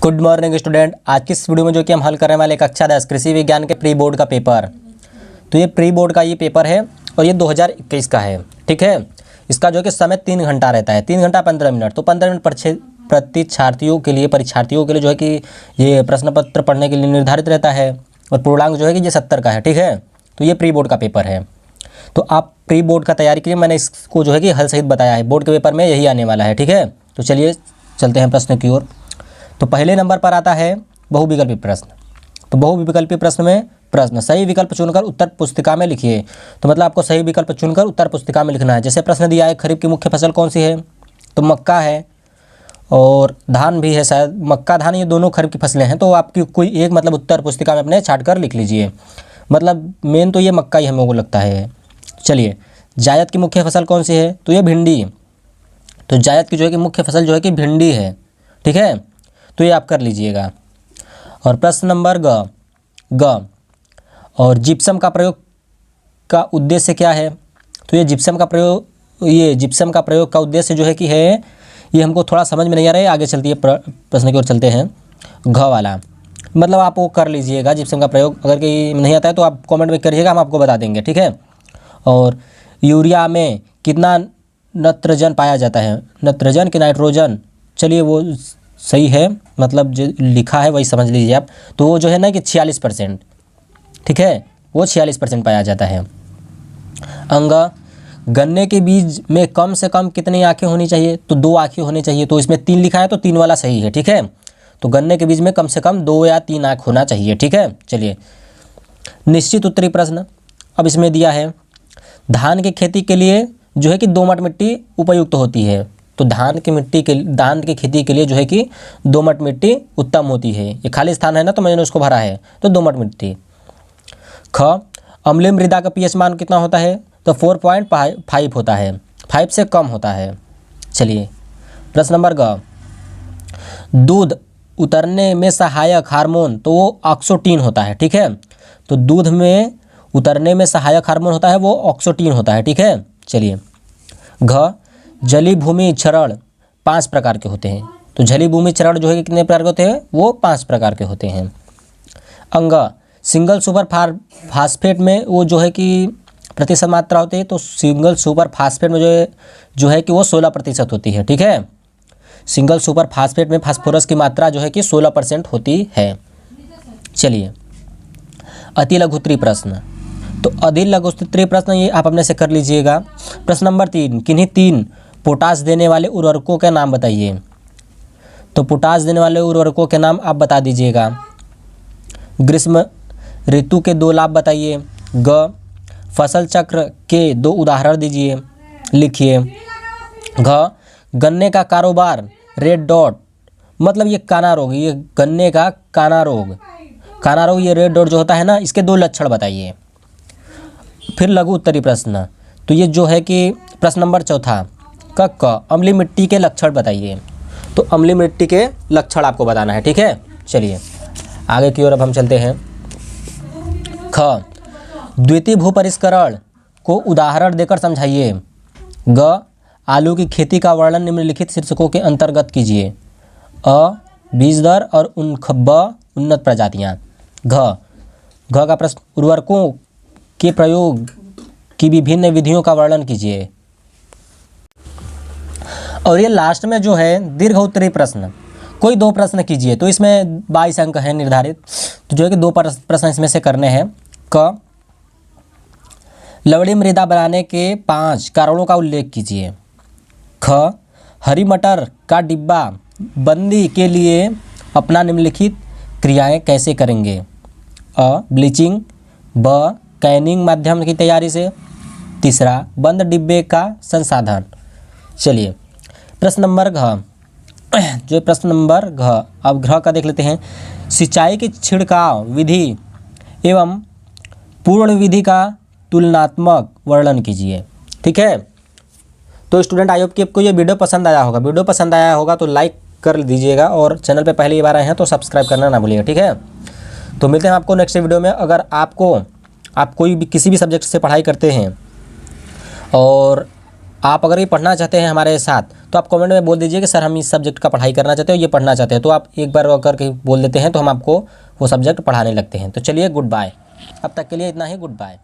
Good morning student. आज की इस वीडियो में जो कि हम हल करने वाले कक्षा 10 कृषि विज्ञान के प्री बोर्ड का पेपर। तो ये प्री बोर्ड का ये पेपर है और ये 2021 का है। ठीक है, इसका जो कि समय 3 घंटा रहता है, 3 घंटा 15 मिनट। तो 15 मिनट परीक्षार्थियों के लिए जो है कि ये प्रश्न पत्र पढ़ने के लिए निर्धारित रहता है और पूर्णांक जो है कि ये 70 का है। ठीक है, तो ये प्री बोर्ड का पेपर है। तो आप प्री बोर्ड का तैयारी कीजिए, मैंने इसको जो है कि हल सहित बताया है। बोर्ड के पेपर में यही आने वाला है। ठीक है, तो चलिए चलते हैं प्रश्न की ओर। तो पहले नंबर पर आता है बहुविकल्पी प्रश्न। तो बहुविकल्पी प्रश्न में प्रश्न सही विकल्प चुनकर उत्तर पुस्तिका में लिखिए। तो मतलब आपको सही विकल्प चुनकर उत्तर पुस्तिका में लिखना है। जैसे प्रश्न दिया है खरीफ की मुख्य फसल कौन सी है, तो मक्का है और धान भी है शायद। मक्का धान ये दोनों खरीफ की फसलें हैं। तो आपकी कोई एक मतलब उत्तर पुस्तिका में अपने छाट कर लिख लीजिए। मतलब मेन तो ये मक्का ही हमें को लगता है। चलिए, जायद की मुख्य फसल कौन सी है, तो ये भिंडी। तो जायद की जो है कि मुख्य फसल जो है कि भिंडी है। ठीक है, तो ये आप कर लीजिएगा। और प्रश्न नंबर ग और जिप्सम का प्रयोग का उद्देश्य क्या है, तो ये जिप्सम का प्रयोग का उद्देश्य जो है कि है, ये हमको थोड़ा समझ में नहीं आ रहा है। आगे चलती है प्रश्न की ओर चलते हैं। घ वाला मतलब आप वो कर लीजिएगा। जिप्सम का प्रयोग अगर कहीं नहीं आता है तो आप कमेंट में करिएगा, हम आपको बता देंगे। ठीक है, और यूरिया में कितना नत्रजन पाया जाता है, नत्रजन कि नाइट्रोजन, चलिए वो सही है, मतलब जो लिखा है वही समझ लीजिए आप। तो वो जो है ना कि 46%। ठीक है, वो 46% पाया जाता है। अंग गन्ने के बीज में कम से कम कितनी आँखें होनी चाहिए, तो 2 आँखें होनी चाहिए। तो इसमें 3 लिखा है तो 3 वाला सही है। ठीक है, तो गन्ने के बीज में कम से कम 2 या 3 आँख होना चाहिए। ठीक है, चलिए निश्चित उत्तरी प्रश्न अब इसमें दिया है। धान की खेती के लिए जो है कि दोमट मिट्टी उपयुक्त होती है। तो धान की खेती के लिए जो है कि दोमट मिट्टी उत्तम होती है। ये खाली स्थान है ना, तो मैंने उसको भरा है, तो दोमट मिट्टी। ख अम्लीय मृदा का पीएच मान कितना होता है, तो 4.5 होता है, 5 से कम होता है। चलिए प्रश्न नंबर ग दूध उतरने में सहायक हार्मोन, तो वो ऑक्सीटोसिन होता है। ठीक है, तो दूध में उतरने में सहायक हार्मोन होता है वो ऑक्सीटोसिन होता है। ठीक है, चलिए घ जलीय भूमि क्षरण 5 प्रकार के होते हैं। तो जलीय भूमि क्षरण जो है कितने प्रकार के होते हैं, वो 5 प्रकार के होते हैं। अंग सिंगल सुपर फास्फेट में वो जो है कि प्रतिशत मात्रा होती है। तो सिंगल सुपर फास्फेट में जो है कि वो 16% होती है। ठीक है, सिंगल सुपर फास्फेट में फास्फोरस की मात्रा जो है कि 16% होती है। चलिए अति लघुत्तरीय प्रश्न। तो अति लघुत्तरीय प्रश्न ये आप अपने से कर लीजिएगा। प्रश्न नंबर 3 किन्हीं 3 पोटास देने वाले उर्वरकों के नाम बताइए। तो पोटास देने वाले उर्वरकों के नाम आप बता दीजिएगा। ग्रीष्म ऋतु के 2 लाभ बताइए। ग फसल चक्र के 2 उदाहरण दीजिए, लिखिए। घ गन्ने का कारोबार रेड डॉट, मतलब ये काना रोग, ये गन्ने का काना रोग ये रेड डॉट जो होता है ना, इसके 2 लक्षण बताइए। फिर लघु उत्तरीय प्रश्न, तो ये जो है कि प्रश्न नंबर 4 क अम्लीय मिट्टी के लक्षण बताइए। तो अम्लीय मिट्टी के लक्षण आपको बताना है। ठीक है, चलिए आगे की ओर अब हम चलते हैं। ख द्वितीय भूपरिष्करण को उदाहरण देकर समझाइए। ग आलू की खेती का वर्णन निम्नलिखित शीर्षकों के अंतर्गत कीजिए। अ बीज दर और उन्नत प्रजातियाँ। घ का प्रश्न उर्वरकों के प्रयोग की विभिन्न विधियों का वर्णन कीजिए। और ये लास्ट में जो है दीर्घ उत्तरीय प्रश्न, कोई 2 प्रश्न कीजिए। तो इसमें 22 अंक हैं निर्धारित, तो जो है कि 2 प्रश्न इसमें से करने हैं। क लवणीय मृदा बनाने के 5 कारणों का उल्लेख कीजिए। ख हरी मटर का डिब्बा बंदी के लिए अपना निम्नलिखित क्रियाएं कैसे करेंगे। अ ब्लीचिंग, ब कैनिंग माध्यम की तैयारी से, तीसरा बंद डिब्बे का संसाधन। चलिए प्रश्न नंबर घ जो प्रश्न नंबर घ, अब घ का देख लेते हैं। सिंचाई की छिड़काव विधि एवं पूर्ण विधि का तुलनात्मक वर्णन कीजिए। ठीक है, तो स्टूडेंट आई होप कि आपको ये वीडियो पसंद आया होगा। तो लाइक कर दीजिएगा और चैनल पे पहली बार आए हैं तो सब्सक्राइब करना ना भूलिएगा। ठीक है, तो मिलते हैं आपको नेक्स्ट वीडियो में। अगर आप कोई भी किसी भी सब्जेक्ट से पढ़ाई करते हैं और आप अगर ये पढ़ना चाहते हैं हमारे साथ तो आप कमेंट में बोल दीजिए कि सर हम इस सब्जेक्ट का पढ़ाई करना चाहते हो, ये पढ़ना चाहते हैं, तो आप एक बार करके बोल देते हैं तो हम आपको वो सब्जेक्ट पढ़ाने लगते हैं। तो चलिए गुड बाय, अब तक के लिए इतना ही, गुड बाय।